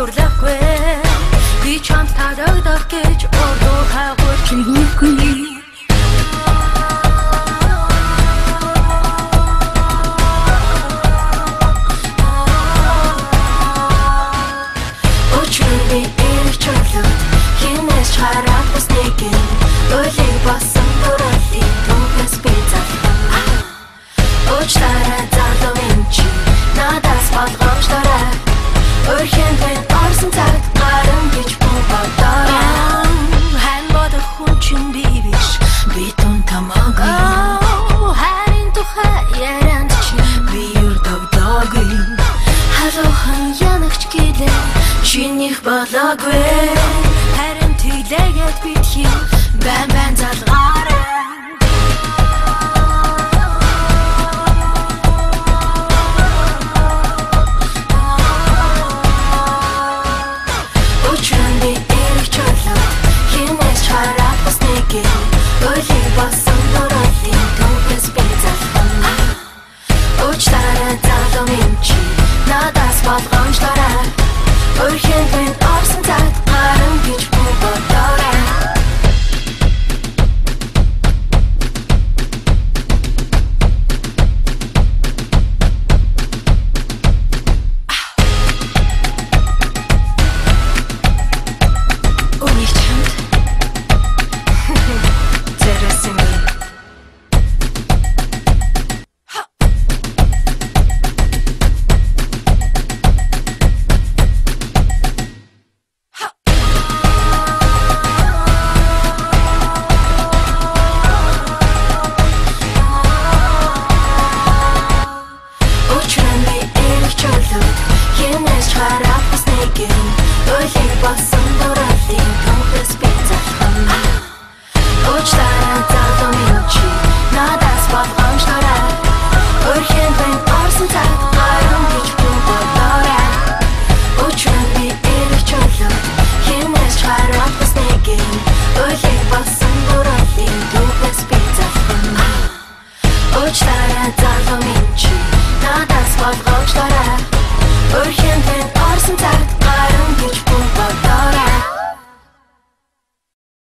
дурлахгүй би чамд тадагдах гэж ордоо хаагур чимгүйгүй Хараад бас нэгэн ойлыг басан дурлалын түүхээс би залхам Уучлаарай залуу минь чи надаас болгоомжлоорой Өрхийн тань орсон цагт гарам гэж бүү бодоорой Хэн бодох хүн чинь би биш би тун тамаагүй Харин тухай ярианд чи би юрдогдоогүй Халуухан янагч гэлээ чинийх болоогүй Тэглэгээд битгий байн залгаарай Учран би эрэх чөлөөт хинээс хараад бас нэгэн ойлыг басан дурлалын түүхээс би залхам Уучлаарай залуу минь чи надаас болгоомжлоорой Өрхийн танд орсон цагт гарам гэж бүү бодоорой Үний чамд зэрэсэн би Ойлыг басан дурлалын түүхээс би залхам Уучлаарай залуу минь чи надаас болгоомжлоорой Өрхийн танд орсон цагт гарам гэж бүү бодоорой Учран би эрэх чөлөөт хинээс хараад бас нэгэн Ойлыг басан дурлалын түүхээс би залхам Уучлаарай залуу минь чи надаас болгоомжлоорой Өрхийн танд орсон цагт